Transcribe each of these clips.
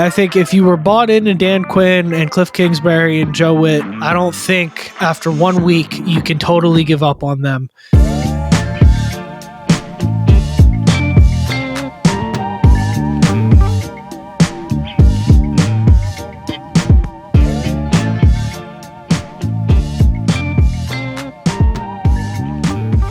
I think if you were bought into Dan Quinn and Cliff Kingsbury and Joe Witt, I don't think after 1 week you can totally give up on them.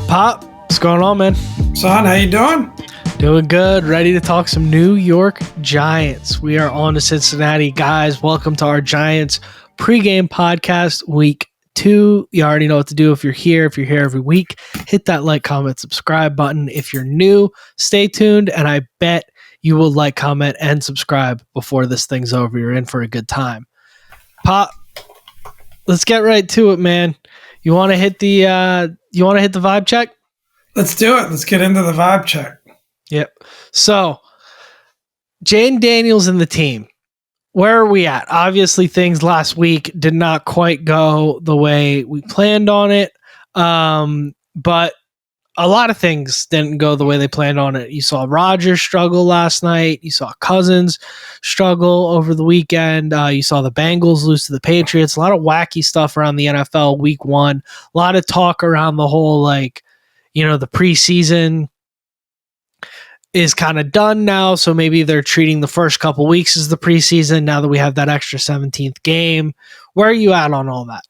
Pop, what's going on, man? Son, how you doing? Doing good. Ready to talk some New York Giants. We are on to Cincinnati. Guys, welcome to our Giants pregame podcast, week 2. You already know what to do if you're here. If you're here every week, hit that like, comment, subscribe button. If you're new, stay tuned, and I bet you will like, comment, and subscribe before this thing's over. You're in for a good time. Pop, let's get right to it, man. You want to hit the vibe check? Let's do it. Let's get into the vibe check. Yep. So, Jaden Daniels and the team. Where are we at? Obviously, things last week did not quite go the way we planned on it. But a lot of things didn't go the way they planned on it. You saw Rodgers struggle last night. You saw Cousins struggle over the weekend. You saw the Bengals lose to the Patriots. A lot of wacky stuff around the NFL week 1. A lot of talk around the whole, the preseason is kind of done now. So maybe they're treating the first couple weeks as the preseason now that we have that extra 17th game. Where are you at on all that?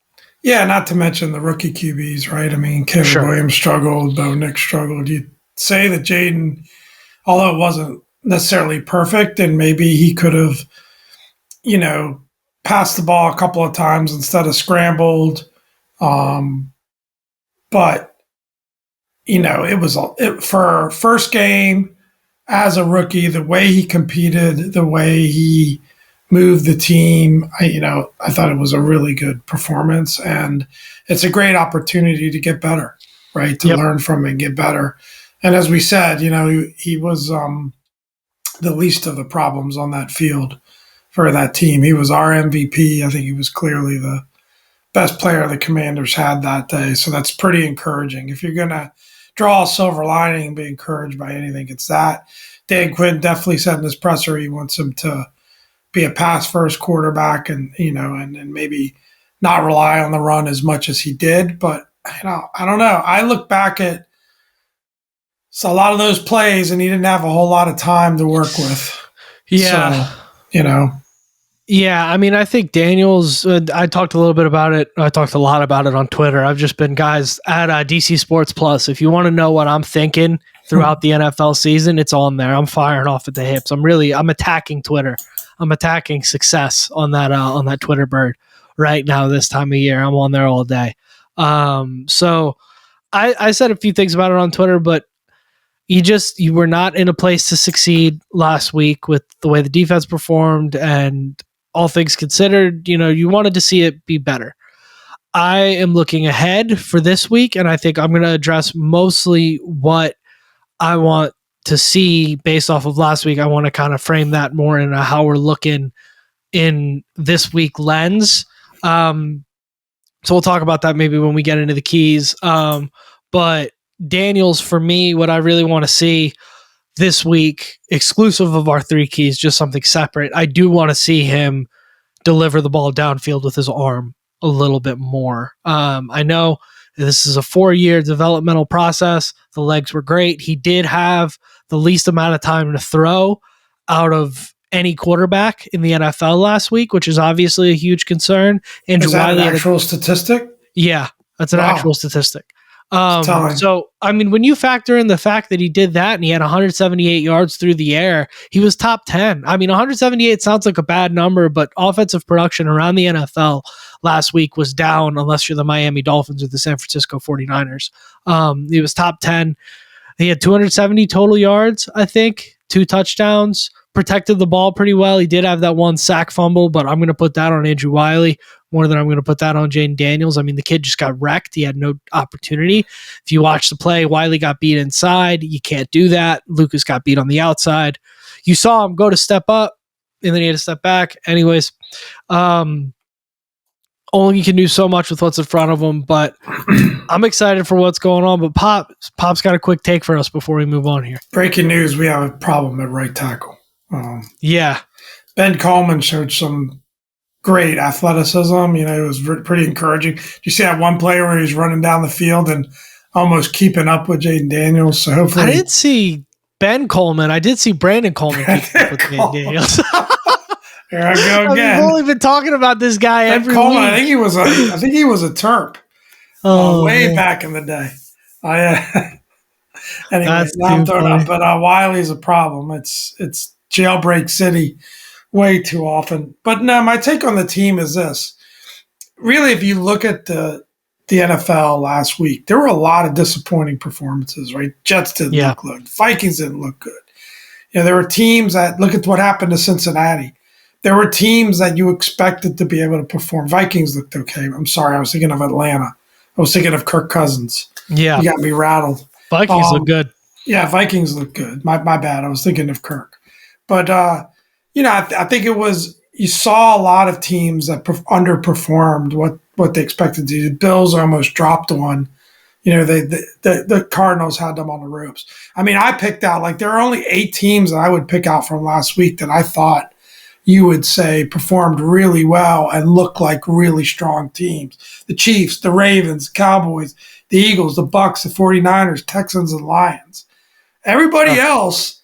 Yeah, not to mention the rookie QBs, right? I mean, Kevin Williams struggled, Bo Nix struggled. You'd say that Jaden, although it wasn't necessarily perfect, and maybe he could have, passed the ball a couple of times instead of scrambled. But, it was for first game as a rookie, the way he competed, the way he moved the team, I thought it was a really good performance, and it's a great opportunity to get better, right? To learn from and get better. And as we said, he was the least of the problems on that field for that team. He was our MVP. I think he was clearly the best player the Commanders had that day. So that's pretty encouraging. If you're going to draw a silver lining and be encouraged by anything, it's that. Dan Quinn definitely said in his presser he wants him to be a pass-first quarterback and maybe not rely on the run as much as he did. But, I don't know. I look back at a lot of those plays, and he didn't have a whole lot of time to work with. Yeah. So, Yeah, I mean, I think Daniels, I talked a little bit about it. I talked a lot about it on Twitter. I've just been, guys, at DC Sports Plus. If you want to know what I'm thinking throughout the NFL season, it's on there. I'm firing off at the hips. I'm attacking Twitter. I'm attacking success on that Twitter bird right now this time of year. I'm on there all day. So I said a few things about it on Twitter, but you were not in a place to succeed last week with the way the defense performed, and all things considered, you wanted to see it be better. I am looking ahead for this week, and I think I'm going to address mostly what I want to see based off of last week. I want to kind of frame that more in how we're looking in this week lens. So we'll talk about that maybe when we get into the keys. But Daniels, for me, what I really want to see this week, exclusive of our 3 keys, just something separate. I do want to see him deliver the ball downfield with his arm a little bit more. I know this is a 4-year developmental process. The legs were great. He did have the least amount of time to throw out of any quarterback in the NFL last week, which is obviously a huge concern. Is that an actual statistic? Yeah, that's an actual statistic. So, I mean, when you factor in the fact that he did that and he had 178 yards through the air, he was top 10. I mean, 178 sounds like a bad number, but offensive production around the NFL last week was down unless you're the Miami Dolphins or the San Francisco 49ers. He was top 10. He had 270 total yards, I think, 2 touchdowns, protected the ball pretty well. He did have that 1 sack fumble, but I'm going to put that on Andrew Wiley more than I'm going to put that on Jaden Daniels. I mean, the kid just got wrecked. He had no opportunity. If you watch the play, Wiley got beat inside. You can't do that. Lucas got beat on the outside. You saw him go to step up, and then he had to step back. Anyways, only can do so much with what's in front of him, but I'm excited for what's going on. But Pop's got a quick take for us before we move on here. Breaking news, we have a problem at right tackle. Yeah. Ben Coleman showed some great athleticism. It was pretty encouraging. Did you see that one player where he's running down the field and almost keeping up with Jaden Daniels? So hopefully, I didn't see Ben Coleman. I did see Brandon Coleman keeping up with Jaden Daniels. Here I go again. We've only been talking about this guy Ben every Coleman, week. I think he was a Terp way back in the day. Anyway, now I'm throwing up, but Wiley's a problem. It's jailbreak city way too often. But no, my take on the team is this. Really, if you look at the NFL last week, there were a lot of disappointing performances, right? Jets didn't look good. Vikings didn't look good. There were teams that, look at what happened to Cincinnati. There were teams that you expected to be able to perform. Vikings looked okay. I'm sorry, I was thinking of Atlanta. I was thinking of Kirk Cousins. Yeah. You got me rattled. Vikings look good. Yeah, Vikings look good. My bad. I was thinking of Kirk. But, I think it was, you saw a lot of teams that underperformed what they expected to do. The Bills almost dropped one. The Cardinals had them on the ropes. I mean, I picked out, there are only 8 teams that I would pick out from last week that I thought you would say performed really well and looked like really strong teams. The Chiefs, the Ravens, Cowboys, the Eagles, the Bucks, the 49ers, Texans, and Lions. Everybody else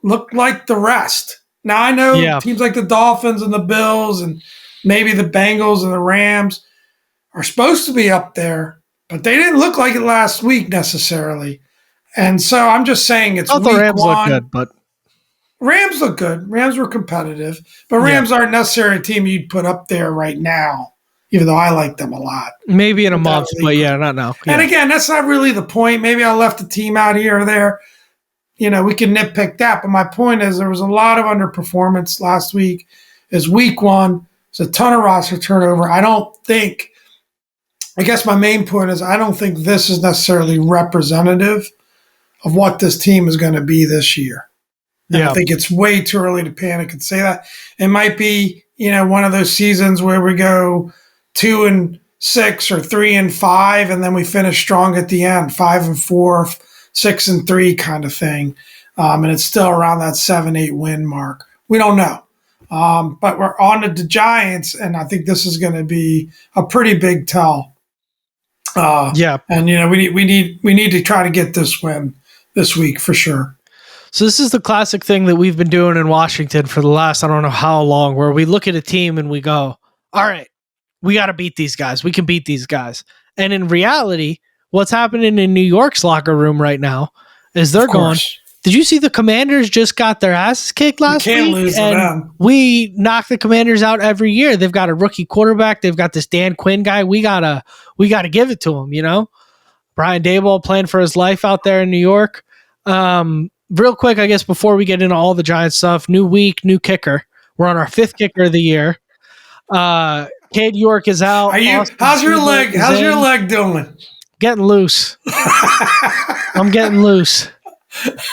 looked like the rest. Now, I know teams like the Dolphins and the Bills and maybe the Bengals and the Rams are supposed to be up there, but they didn't look like it last week necessarily. And so I'm just saying it's week the Rams one. look good, but Rams look good. Rams were competitive, but Rams aren't necessarily a team you'd put up there right now, even though I like them a lot. Maybe in a month, but not now. And again, that's not really the point. Maybe I left a team out here or there. We can nitpick that, but my point is there was a lot of underperformance last week. It's week one. There's a ton of roster turnover. I guess my main point is I don't think this is necessarily representative of what this team is going to be this year. I think it's way too early to panic and say that. It might be, one of those seasons where we go 2-6 or 3-5, and then we finish strong at the end, 5-4, 6-3 kind of thing. And it's still around that 7-8 win mark. We don't know. But we're on to the Giants, and I think this is going to be a pretty big tell. And we need to try to get this win this week for sure. So this is the classic thing that we've been doing in Washington for the last, I don't know how long, where we look at a team and we go, all right, we got to beat these guys. We can beat these guys. And in reality, what's happening in New York's locker room right now is they're going, did you see the Commanders just got their asses kicked last week? Lose and them. We knock the Commanders out every year. They've got a rookie quarterback. They've got this Dan Quinn guy. We gotta give it to him, Brian Daboll playing for his life out there in New York. Real quick, I guess, before we get into all the Giants stuff, new week, new kicker. We're on our 5th kicker of the year. Cade York is out. How's your leg? How's your leg doing? Getting loose. I'm getting loose.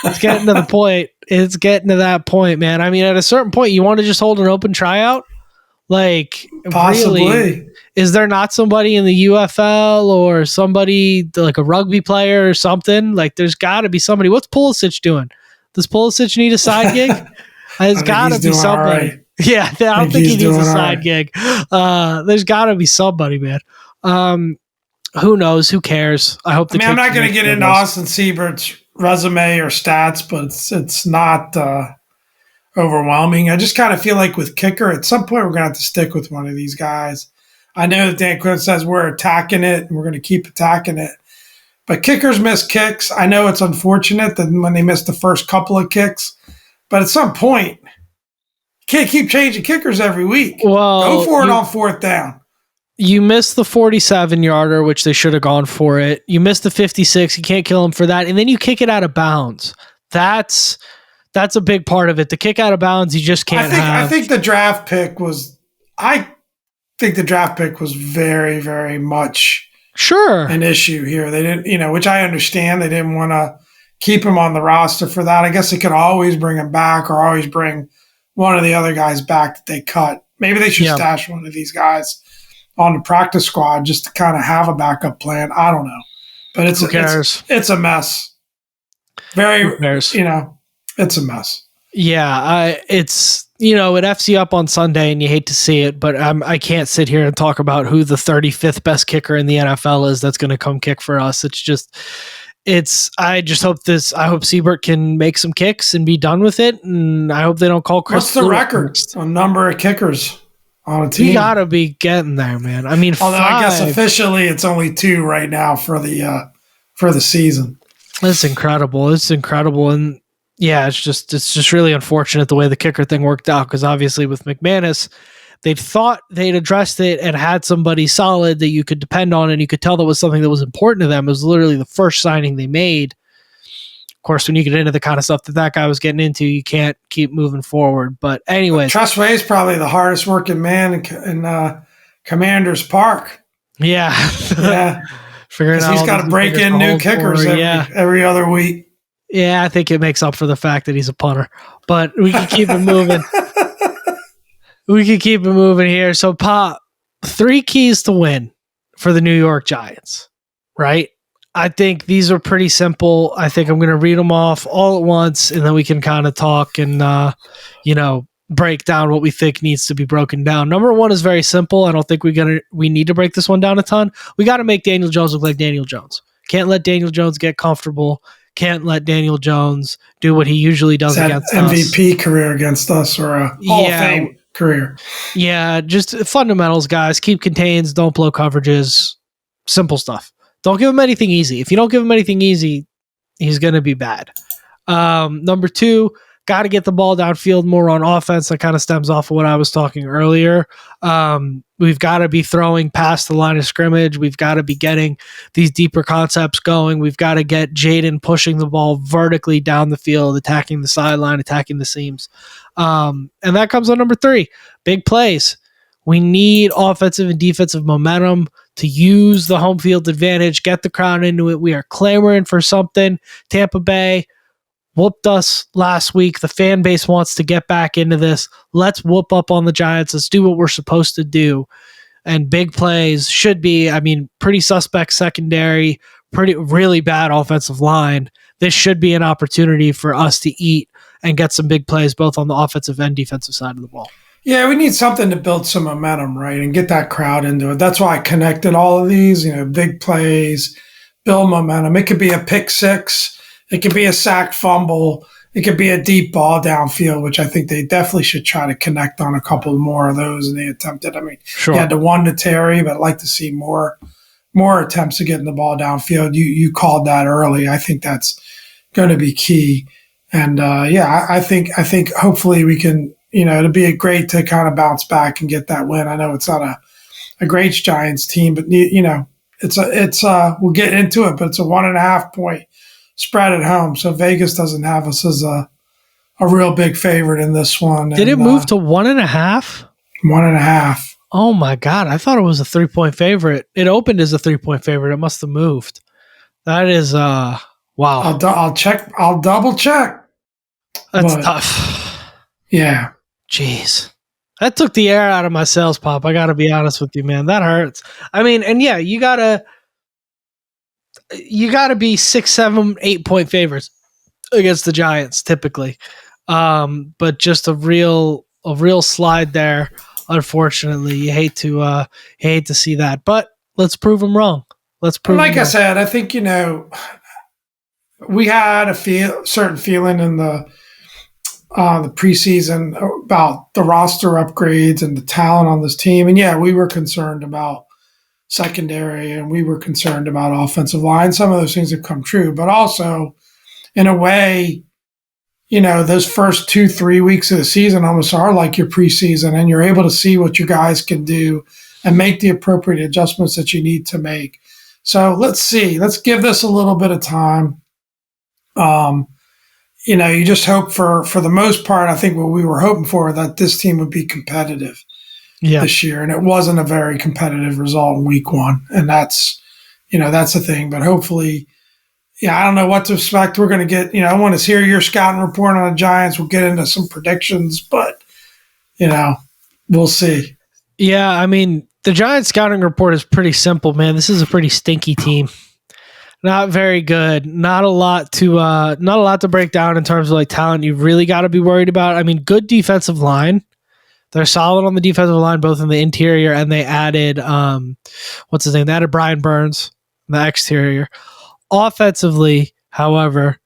It's getting to the point. It's getting to that point, man. I mean, at a certain point, you want to just hold an open tryout? Possibly. Really, is there not somebody in the UFL or somebody like a rugby player or something? There's got to be somebody. What's Pulisic doing? Does Pulisic need a side gig? There's got to be somebody. Right. Yeah, I don't think he needs a side gig. There's got to be somebody, man. Who knows? Who cares? I hope. I'm not going to get into Austin Siebert's resume or stats, but it's not overwhelming. I just kind of feel like with kicker, at some point we're going to have to stick with one of these guys. I know that Dan Quinn says we're attacking it and we're going to keep attacking it. But kickers miss kicks. I know it's unfortunate that when they miss the first couple of kicks, but at some point, you can't keep changing kickers every week. Well, go for it on 4th down. You missed the 47-yarder, which they should have gone for it. You missed the 56. You can't kill them for that. And then you kick it out of bounds. That's a big part of it. The kick out of bounds, you just can't have. I think the draft pick was very, very much an issue here. They didn't, which I understand. They didn't want to keep him on the roster for that. I guess they could always bring him back or always bring one of the other guys back that they cut. Maybe they should stash one of these guys on the practice squad just to kind of have a backup plan. I don't know. But it's a mess. Very, it's a mess. Yeah, it's it F's you up on Sunday and you hate to see it, but I can't sit here and talk about who the 35th best kicker in the NFL is that's going to come kick for us. I hope Siebert can make some kicks and be done with it. And I hope they don't call Chris. What's the record on number of kickers on a team? You got to be getting there, man. I mean, although I guess officially it's only 2 right now for the season. It's incredible. And yeah, it's just really unfortunate the way the kicker thing worked out, because obviously with McManus, they thought they'd addressed it and had somebody solid that you could depend on, and you could tell that was something that was important to them. It was literally the first signing they made. Of course, when you get into the kind of stuff that guy was getting into, you can't keep moving forward. But anyways. Trustway is probably the hardest working man in Commander's Park. Yeah. Yeah. Figuring out he's got to break in new kickers every other week. Yeah, I think it makes up for the fact that he's a punter. But we can keep it moving. We can keep it moving here. So, Pop, 3 keys to win for the New York Giants, right? I think these are pretty simple. I think I'm going to read them off all at once, and then we can kind of talk and, break down what we think needs to be broken down. Number 1 is very simple. I don't think we need to break this one down a ton. We got to make Daniel Jones look like Daniel Jones. Can't let Daniel Jones get comfortable. Can't let Daniel Jones do what he usually does against us. MVP career against us, or a Hall of Fame career. Yeah, just fundamentals, guys. Keep contains, don't blow coverages. Simple stuff. Don't give him anything easy. If you don't give him anything easy, he's going to be bad. Number 2, got to get the ball downfield more on offense. That kind of stems off of what I was talking earlier. We've got to be throwing past the line of scrimmage. We've got to be getting these deeper concepts going. We've got to get Jaden pushing the ball vertically down the field, attacking the sideline, attacking the seams. And that comes on number 3, big plays. We need offensive and defensive momentum to use the home field advantage, get the crowd into it. We are clamoring for something. Tampa Bay whooped us last week. The fan base wants to get back into this. Let's whoop up on the Giants. Let's do what we're supposed to do. And big plays should be, pretty suspect secondary, really bad offensive line. This should be an opportunity for us to eat and get some big plays both on the offensive and defensive side of the ball. Yeah, we need something to build some momentum, right, and get that crowd into it. That's why I connected all of these, big plays, build momentum. It could be a pick 6. It could be a sack fumble. It could be a deep ball downfield, which I think they definitely should try to connect on a couple more of those. And they attempted. Sure. They had the 1 to Terry, but I'd like to see more attempts to getting the ball downfield. You called that early. I think that's going to be key. And I think hopefully we can. It'll be great to kind of bounce back and get that win. I know it's not a great Giants team, but it's we'll get into it. But it's a 1.5 point spread at home, so Vegas doesn't have us as a real big favorite in this one. Did it move to 1.5? 1.5. Oh my God! I thought it was a 3-point favorite. It opened as a 3-point favorite. It must have moved. That is wow. I'll check. I'll double check. That's tough. Yeah. Jeez. That took the air out of my sales, Pop. I got to be honest with you, man. That hurts. You got to be 6, 7, 8 point favorites against the Giants typically. But just a real slide there. Unfortunately, you hate to see that, but let's prove them wrong. I said, I think, we had a certain feeling in the preseason about the roster upgrades and the talent on this team. And yeah, we were concerned about secondary and we were concerned about offensive line. Some of those things have come true, but also in a way, those first 2-3 weeks of the season almost are like your preseason, and you're able to see what you guys can do and make the appropriate adjustments that you need to make. So let's see, let's give this a little bit of time. You just hope for the most part, I think what we were hoping for, that this team would be competitive this year. And it wasn't a very competitive result in week 1. And that's the thing. But hopefully, I don't know what to expect. We're going to get, I want to hear your scouting report on the Giants. We'll get into some predictions, but, we'll see. Yeah, the Giants scouting report is pretty simple, man. This is a pretty stinky team. Not very good. Not a lot to break down in terms of like talent. You really got to be worried about. I mean, good defensive line. They're solid on the defensive line, both in the interior, and they added what's his name? They added Brian Burns in the exterior. Offensively, however,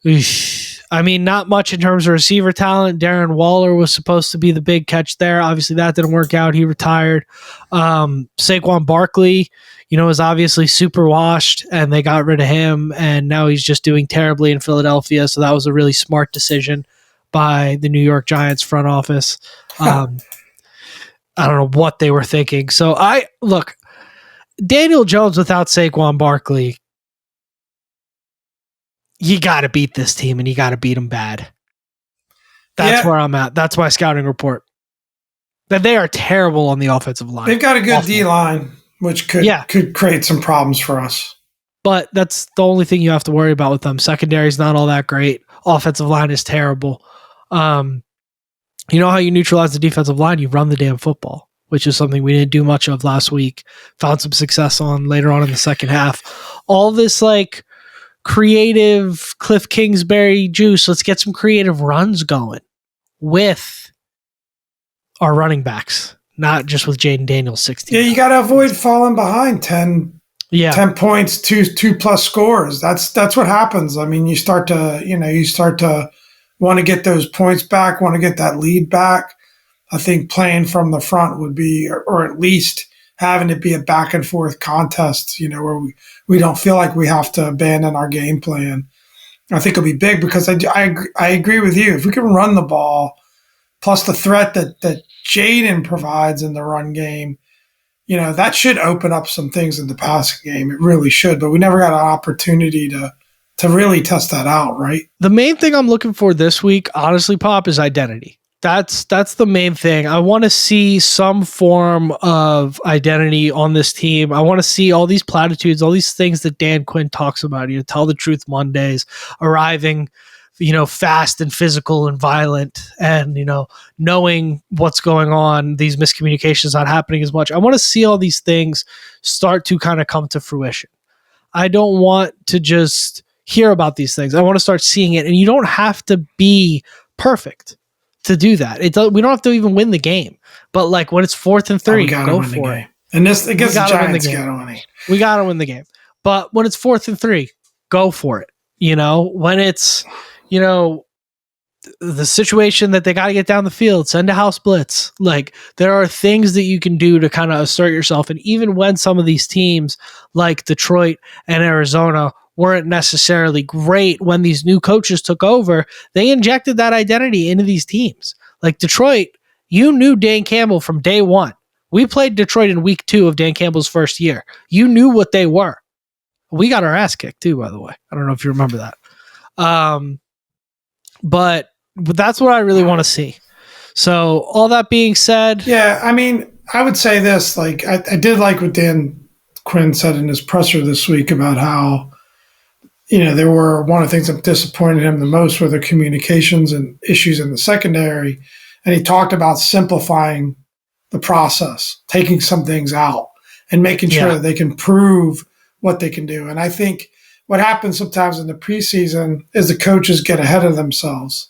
I mean, not much in terms of receiver talent. Darren Waller was supposed to be the big catch there. Obviously, that didn't work out. He retired. Saquon Barkley, is obviously super washed, and they got rid of him, and now he's just doing terribly in Philadelphia. So that was a really smart decision by the New York Giants front office. I don't know what they were thinking. So Daniel Jones without Saquon Barkley, you got to beat this team, and you got to beat them bad. That's where I'm at. That's my scouting report. That they are terrible on the offensive line. They've got a good D-line, which could create some problems for us. But that's the only thing you have to worry about with them. Secondary is not all that great. Offensive line is terrible. You know how you neutralize the defensive line? You run the damn football, which is something we didn't do much of last week. Found some success on later on in the second half. All this like creative Cliff Kingsbury juice. Let's get some creative runs going with our running backs, not just with Jaden Daniels 16. Yeah, you got to avoid falling behind 10 points, two plus scores. That's what happens. I mean, you start to want to get those points back, want to get that lead back. I think playing from the front would be, or at least having it be a back and forth contest, where we don't feel like we have to abandon our game plan. I think it'll be big because I agree with you. If we can run the ball, plus the threat that Jaden provides in the run game, that should open up some things in the passing game. It really should, but we never got an opportunity to really test that out, right? The main thing I'm looking for this week, honestly, Pop, is identity. That's the main thing. I want to see some form of identity on this team. I want to see all these platitudes, all these things that Dan Quinn talks about. Tell the truth Mondays, arriving, fast and physical and violent, and knowing what's going on. These miscommunications not happening as much. I want to see all these things start to kind of come to fruition. I don't want to just hear about these things. I want to start seeing it, and you don't have to be perfect to do that. We don't have to even win the game, but like when it's 4th and 3, go for it. And this against the Giants, we got to win the game. But when it's 4th and 3, go for it. When it's the situation that they got to get down the field, send a house blitz. Like there are things that you can do to kind of assert yourself. And even when some of these teams like Detroit and Arizona weren't necessarily great when these new coaches took over, they injected that identity into these teams. Like Detroit, you knew Dan Campbell from day one. We played Detroit in week 2 of Dan Campbell's first year. You knew what they were. We got our ass kicked too, by the way. I don't know if you remember that. But that's what I really want to see. So all that being said. Yeah, I mean, I would say this. Like I did like what Dan Quinn said in his presser this week about how, there were one of the things that disappointed him the most were the communications and issues in the secondary. And he talked about simplifying the process, taking some things out and making sure that they can prove what they can do. And I think what happens sometimes in the preseason is the coaches get ahead of themselves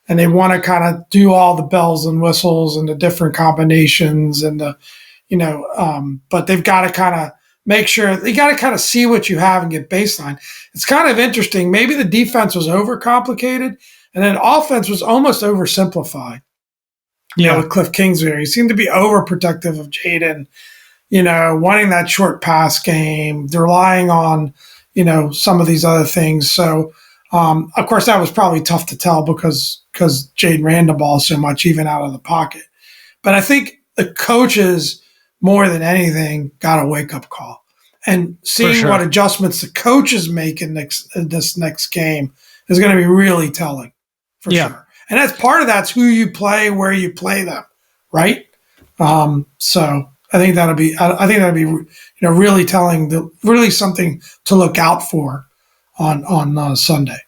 and they want to kind of do all the bells and whistles and the different combinations and but they've got to kind of make sure they got to kind of see what you have and get baseline. It's kind of interesting. Maybe the defense was overcomplicated and then offense was almost oversimplified. With Cliff Kingsbury, he seemed to be overprotective of Jaden, wanting that short pass game, relying on, some of these other things. So, of course, that was probably tough to tell because Jaden ran the ball so much, even out of the pocket. But I think the coaches, more than anything, got a wake-up call. And seeing what adjustments the coaches make in this next game is going to be really telling, for sure. And that's part of that's who you play, where you play them, right? So I think that'll be really telling, really something to look out for on Sunday.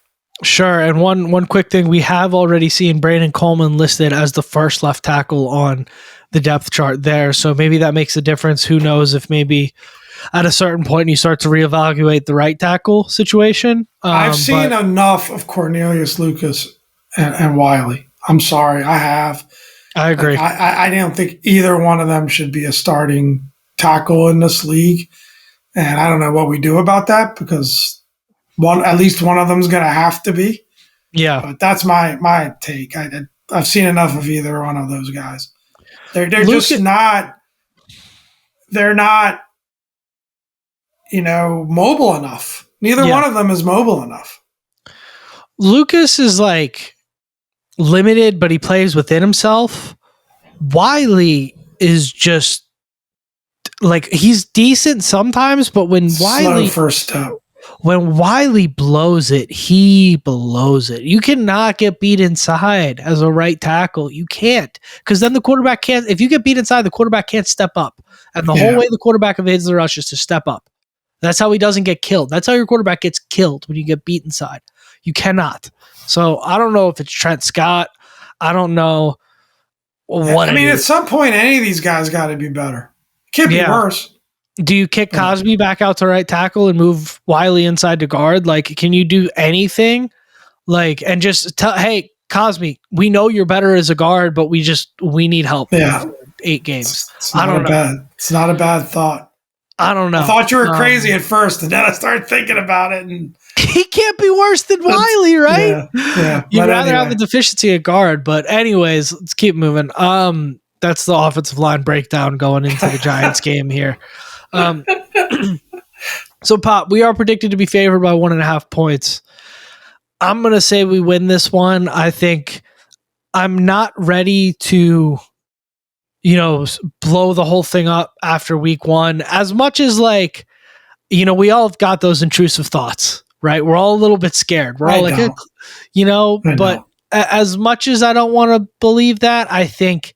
Sure. And one quick thing, we have already seen Brandon Coleman listed as the first left tackle on the depth chart there. So maybe that makes a difference. Who knows if maybe at a certain point you start to reevaluate the right tackle situation. I've seen enough of Cornelius Lucas and Wiley. I'm sorry, I have. I agree. I don't think either one of them should be a starting tackle in this league. And I don't know what we do about that because at least one of them is going to have to be. Yeah. But that's my take. I've seen enough of either one of those guys. They're just not. They're not, mobile enough. Neither one of them is mobile enough. Lucas is like limited, but he plays within himself. Wiley is just like he's decent sometimes, but when Wiley first step. When Wiley blows it, he blows it. You cannot get beat inside as a right tackle. You can't, because then the quarterback can't. If you get beat inside, the quarterback can't step up, and the whole way the quarterback evades the rush is to step up. That's how he doesn't get killed. That's how your quarterback gets killed, when you get beat inside. You cannot. So I don't know if it's Trent Scott. I don't know what. I mean, at some point, any of these guys got to be better. Can't be worse. Do you kick Cosby back out to right tackle and move Wiley inside to guard? Like, can you do anything? Like, and just tell, hey, Cosby, we know you're better as a guard, but we need help. Yeah. 8 games. It's not a bad thought. I don't know. I thought you were crazy at first, and then I started thinking about it. And he can't be worse than Wiley, right? Yeah. You'd rather have the deficiency at guard, but anyways, let's keep moving. That's the offensive line breakdown going into the Giants game here. So, Pop, we are predicted to be favored by 1.5 points. I'm going to say we win this one. I think I'm not ready to, blow the whole thing up after week 1. As much as we all have got those intrusive thoughts, right? We're all a little bit scared. We're all but as much as I don't want to believe that, I think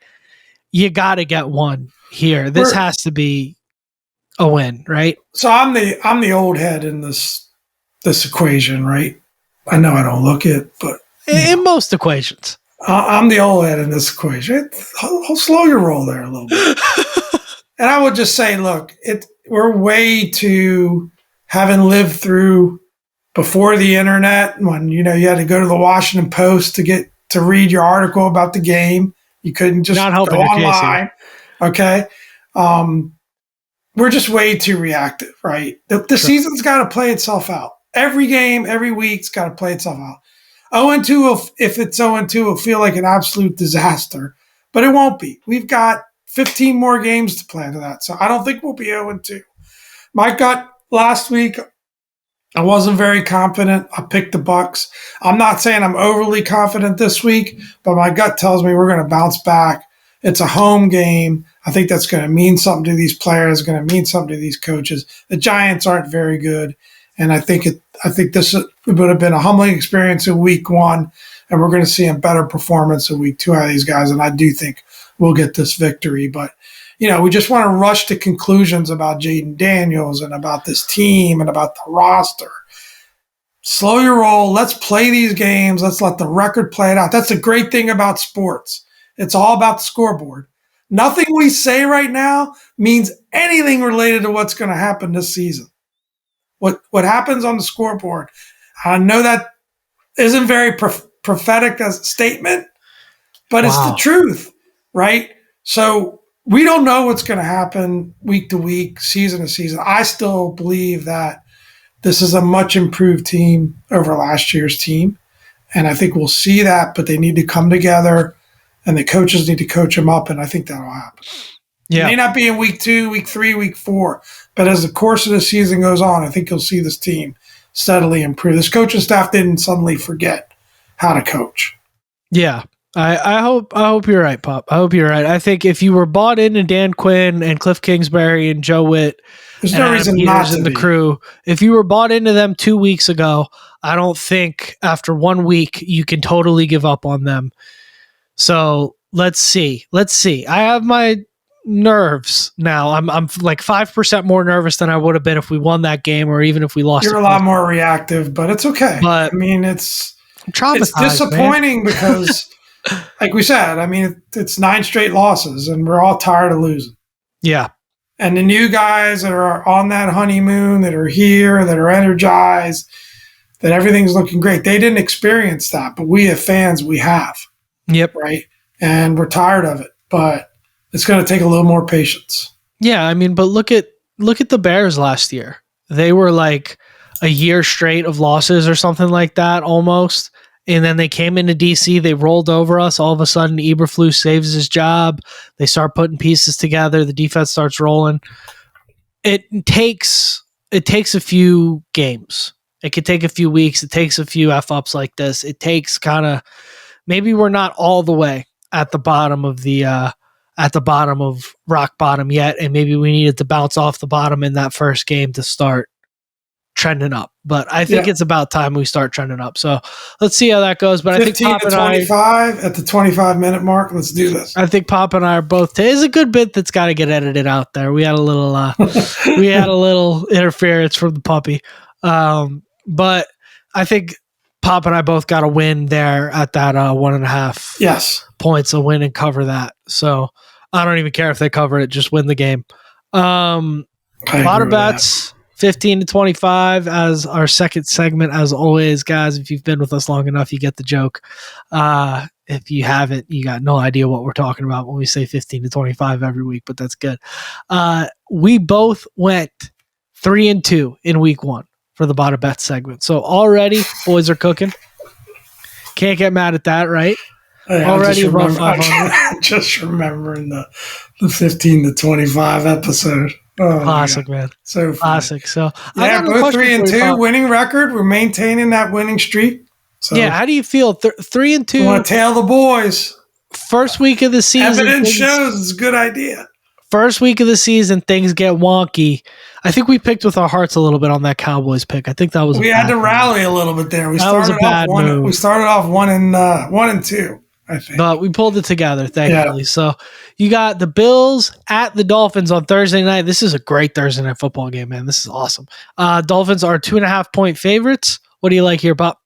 you got to get one here. This has to be a win, right? So I'm the old head in this equation, right? I know I don't look it, but in most equations, I'm the old head in this equation. Slow your roll there a little bit. And I would just say, look, we're way too, having lived through before the internet, when you had to go to the Washington Post to read your article about the game. You couldn't just go online. Okay. We're just way too reactive, right? The season's got to play itself out. Every game, every week's got to play itself out. 0-2, if it's 0-2, it'll feel like an absolute disaster, but it won't be. We've got 15 more games to play into that, so I don't think we'll be 0-2. My gut last week, I wasn't very confident. I picked the Bucs. I'm not saying I'm overly confident this week, but my gut tells me we're going to bounce back. It's a home game. I think that's going to mean something to these players, going to mean something to these coaches. The Giants aren't very good, and I think this would have been a humbling experience in week 1, and we're going to see a better performance in week 2 out of these guys, and I do think we'll get this victory. But, we just want to rush to conclusions about Jaden Daniels and about this team and about the roster. Slow your roll. Let's play these games. Let's let the record play it out. That's the great thing about sports. It's all about the scoreboard. Nothing we say right now means anything related to what's going to happen this season. What happens on the scoreboard, I know that isn't very prophetic as a statement, but it's the truth, right? So we don't know what's going to happen week to week, season to season. I still believe that this is a much improved team over last year's team, and I think we'll see that, but they need to come together, and the coaches need to coach them up, and I think that'll happen. Yeah. It may not be in week 2, week 3, week 4, but as the course of the season goes on, I think you'll see this team steadily improve. This coaching staff didn't suddenly forget how to coach. Yeah. I hope you're right, Pop. I hope you're right. I think if you were bought into Dan Quinn and Cliff Kingsbury and Joe Witt, there's no reason not to be. The crew, if you were bought into them 2 weeks ago, I don't think after 1 week you can totally give up on them. So let's see. I have my nerves now. I'm like 5% more nervous than I would have been if we won that game, or even if we lost. You're a lot more reactive, but it's okay. But I mean, it's disappointing because, like we said, I mean, it's 9 straight losses, and we're all tired of losing. Yeah, And the new guys that are on that honeymoon, that are here, that are energized, that everything's looking great. They didn't experience that, but we as fans, we have. Yep. Right. And we're tired of it, but it's going to take a little more patience. Yeah, I mean, but look at the Bears last year. They were like a year straight of losses or something like that almost. And then they came into DC, they rolled over us. All of a sudden, Eberflus saves his job. They start putting pieces together. The defense starts rolling. It takes a few games. It could take a few weeks. It takes a few F-ups like this. It takes kind of, maybe we're not all the way at the bottom of rock bottom yet, and maybe we needed to bounce off the bottom in that first game to start trending up. But I think it's about time we start trending up. So let's see how that goes. But I think Pop and 25 at the 25-minute mark. Let's do this. I think Pop and I are both. It's a good bit that's got to get edited out there. We had a little interference from the puppy, but I think Pop and I both got a win there at that 1.5 points, a win and cover that. So I don't even care if they cover it, just win the game. Bada Bets 15 to 25 as our second segment. As always, guys, if you've been with us long enough, you get the joke. If you haven't, you got no idea what we're talking about when we say 15 to 25 every week, but that's good. We both went 3-2 in week 1 for the Bada Bet segment. So already, boys are cooking. Can't get mad at that, right? Yeah, already above 500. Just remembering the 15 to 25 episode. Oh, classic, man. So classic. So yeah, both 3-2, winning record. We're maintaining that winning streak. So yeah, how do you feel? 3-2. You want to tail the boys? First week of the season. Evidence shows it's a good idea. First week of the season, things get wonky. I think we picked with our hearts a little bit on that Cowboys pick. I think that was. We had to rally a little bit there. We started off 1-2. I think. But we pulled it together, thankfully. Yeah. So you got the Bills at the Dolphins on Thursday night. This is a great Thursday night football game, man. This is awesome. Dolphins are 2.5-point favorites. What do you like here, Bob?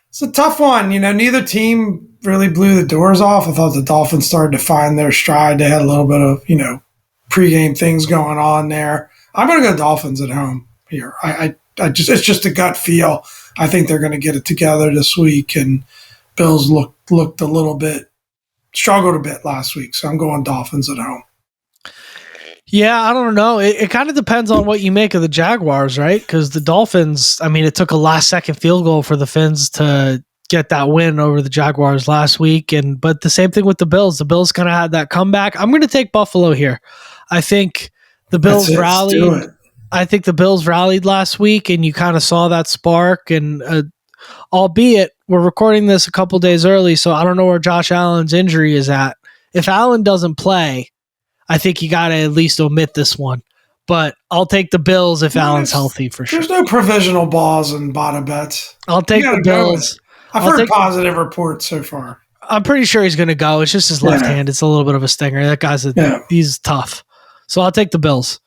It's a tough one. Neither team really blew the doors off. I thought the Dolphins started to find their stride. They had a little bit of, pregame things going on there. I'm going to go Dolphins at home here. It's just a gut feel. I think they're going to get it together this week, and Bills looked a little bit, struggled a bit last week, so I'm going Dolphins at home. Yeah, I don't know. It kind of depends on what you make of the Jaguars, right? Because the Dolphins, I mean, it took a last-second field goal for the Fins to get that win over the Jaguars last week, but the same thing with the Bills. The Bills kind of had that comeback. I'm going to take Buffalo here. I think the Bills rallied. I think the Bills rallied last week, and you kind of saw that spark. And albeit we're recording this a couple days early, so I don't know where Josh Allen's injury is at. If Allen doesn't play, I think you got to at least omit this one. But I'll take the Bills if Allen's healthy for sure. There's no provisional balls in Bada Bets. I'll take the Bills. I've heard positive reports so far. I'm pretty sure he's going to go. It's just his left hand. It's a little bit of a stinger. That guy's he's tough. So I'll take the Bills.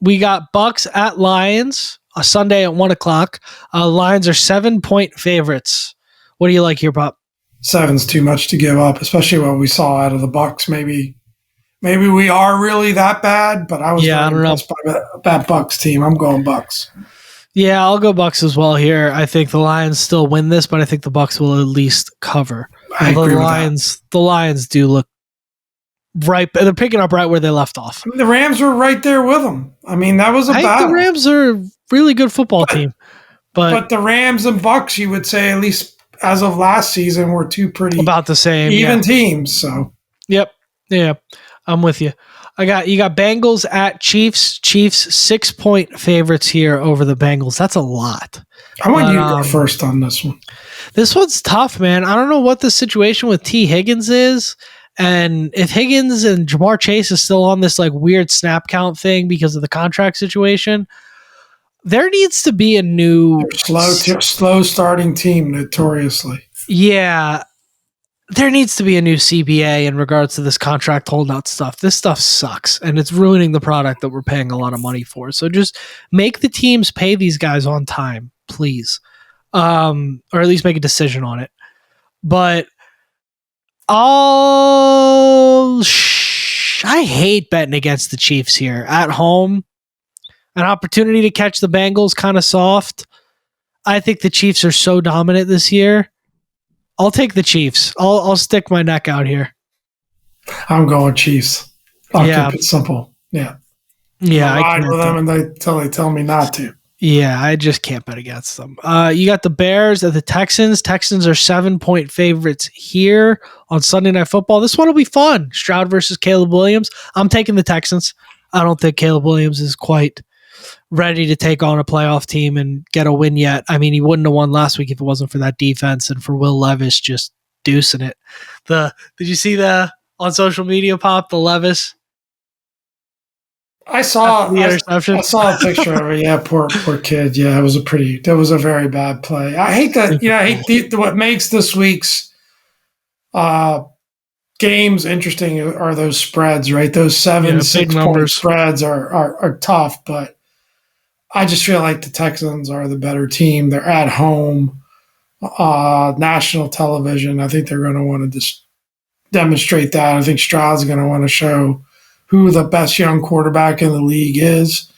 We got Bucks at Lions, a Sunday at 1:00. Lions are 7-point favorites. What do you like here, Bob? 7's too much to give up, especially what we saw out of the Bucks. Maybe we are really that bad, but I was impressed by that Bucks team. I'm going Bucks. Yeah, I'll go Bucks as well here. I think the Lions still win this, but I think the Bucks will at least cover. The Lions do look right. They're picking up right where they left off. I mean, the Rams were right there with them. I mean, that was a battle. The Rams are a really good football team. But the Rams and Bucks, you would say, at least as of last season, were two pretty about the same even teams. So yep. Yeah, I'm with you. You got Bengals at Chiefs. Chiefs 6-point favorites here over the Bengals. That's a lot. I want you to go first on this one. This one's tough, man. I don't know what the situation with T. Higgins is. And if Higgins and Jamar Chase is still on this like weird snap count thing because of the contract situation, there needs to be a new slow starting team notoriously. Yeah. There needs to be a new CBA in regards to this contract holdout stuff. This stuff sucks, and it's ruining the product that we're paying a lot of money for. So just make the teams pay these guys on time, please. Or at least make a decision on it. But I'll I hate betting against the Chiefs here at home. An opportunity to catch the Bengals kind of soft. I think the Chiefs are so dominant this year. I'll take the Chiefs. I'll stick my neck out here. I'm going Chiefs. I'll keep it simple. Yeah. Yeah. I ride with them until they tell me not to. Yeah, I just can't bet against them. You got the Bears and the Texans. Texans are 7-point favorites here on Sunday Night Football. This one will be fun. Stroud versus Caleb Williams. I'm taking the Texans. I don't think Caleb Williams is quite ready to take on a playoff team and get a win yet. I mean, he wouldn't have won last week if it wasn't for that defense and for Will Levis just deucing it. Did you see on social media, Pop, the Levis? I saw a picture of it. Yeah, poor kid. Yeah, that was a very bad play. I hate that. What makes this week's games interesting are those spreads, right? Those 6-point spreads are tough, but I just feel like the Texans are the better team. They're at home, national television. I think they're going to want to just demonstrate that. I think Stroud's going to want to show who the best young quarterback in the league is.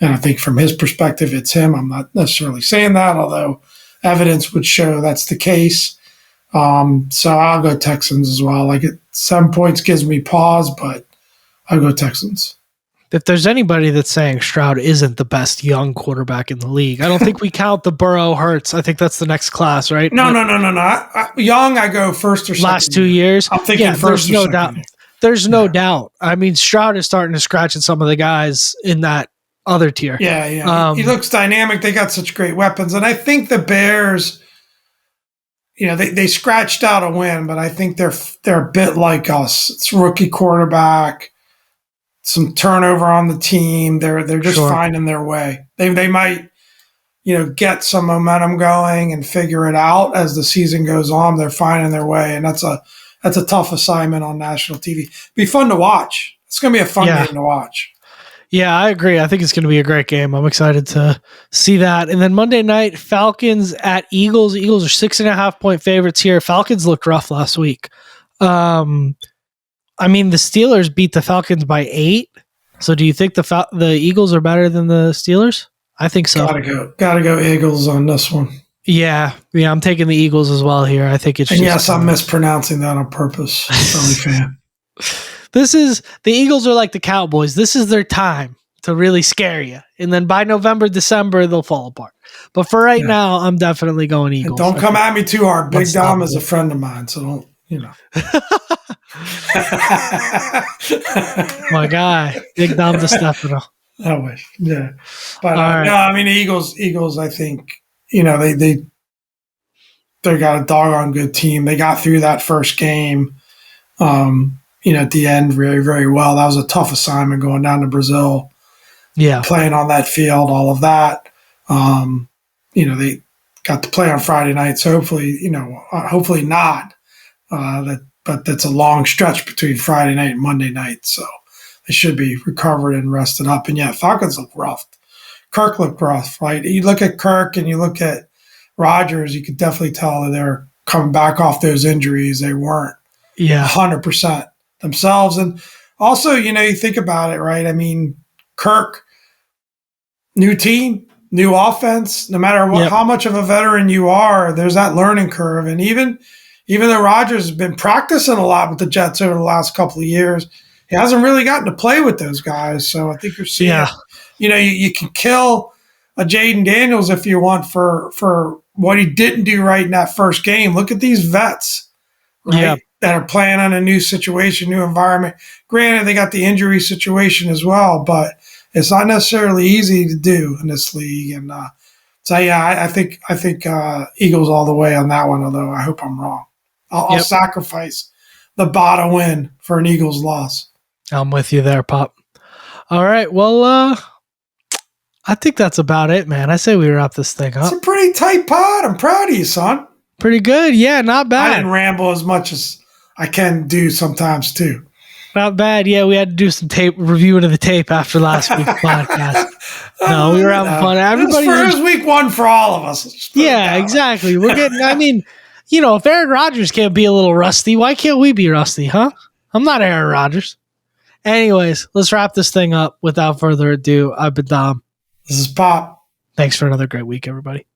And I think from his perspective, it's him. I'm not necessarily saying that, although evidence would show that's the case. So I'll go Texans as well. 7 points gives me pause, but I'll go Texans. If there's anybody that's saying Stroud isn't the best young quarterback in the league, I don't think we count the Burrow Hurts. I think that's the next class, right? No. Young, I go first or second. Last 2 years? I'm thinking first or second. There's no doubt. I mean, Stroud is starting to scratch at some of the guys in that other tier. Yeah. He looks dynamic. They got such great weapons. And I think the Bears, they scratched out a win, but I think they're a bit like us. It's rookie quarterback, some turnover on the team. They're just finding their way. They might, get some momentum going and figure it out as the season goes on. They're finding their way, and that's a tough assignment on national TV. Be fun to watch. It's going to be a fun game to watch. Yeah, I agree. I think it's going to be a great game. I'm excited to see that. And then Monday night, Falcons at Eagles. Eagles are 6.5-point favorites here. Falcons looked rough last week. The Steelers beat the Falcons by 8. So do you think the Eagles are better than the Steelers? I think so. Gotta go Eagles on this one. Yeah, I'm taking the Eagles as well here. I think it's I'm mispronouncing that on purpose. Philly fan. The Eagles are like the Cowboys. This is their time to really scare you. And then by November, December, they'll fall apart. But for right now, I'm definitely going Eagles. And don't come at me too hard. Big Dom is a friend of mine, so don't, My guy, Big Dom DeStefano. I wish, yeah. But the Eagles, I think, they got a doggone good team. They got through that first game, at the end very, very well. That was a tough assignment going down to Brazil. Yeah. Playing on that field, all of that. They got to play on Friday night, so hopefully not. But that's a long stretch between Friday night and Monday night, so they should be recovered and rested up. And Falcons look rough. Kirk looked rough, right? You look at Kirk and you look at Rodgers, you could definitely tell that they're coming back off those injuries. They weren't 100% themselves. And also, you think about it, right? I mean, Kirk, new team, new offense, no matter how much of a veteran you are, there's that learning curve. And even though Rodgers has been practicing a lot with the Jets over the last couple of years, he hasn't really gotten to play with those guys. So I think you're seeing, you can kill a Jaden Daniels if you want for what he didn't do right in that first game. Look at these vets, right, that are playing on a new situation, new environment. Granted, they got the injury situation as well, but it's not necessarily easy to do in this league. And I think Eagles all the way on that one, although I hope I'm wrong. I'll sacrifice the Bada win for an Eagles loss. I'm with you there, Pop. All right. Well, I think that's about it, man. I say we wrap this thing up. It's a pretty tight pod. I'm proud of you, son. Pretty good. Yeah, not bad. I didn't ramble as much as I can do sometimes, too. Not bad. Yeah, we had to do some reviewing of the tape after last week's podcast. No, we were having fun. Everybody it was week one for all of us. Yeah, exactly. We're getting, if Aaron Rodgers can't be a little rusty, why can't we be rusty, huh? I'm not Aaron Rodgers. Anyways, let's wrap this thing up. Without further ado, I've been Dom. This is Pop. Thanks for another great week, everybody.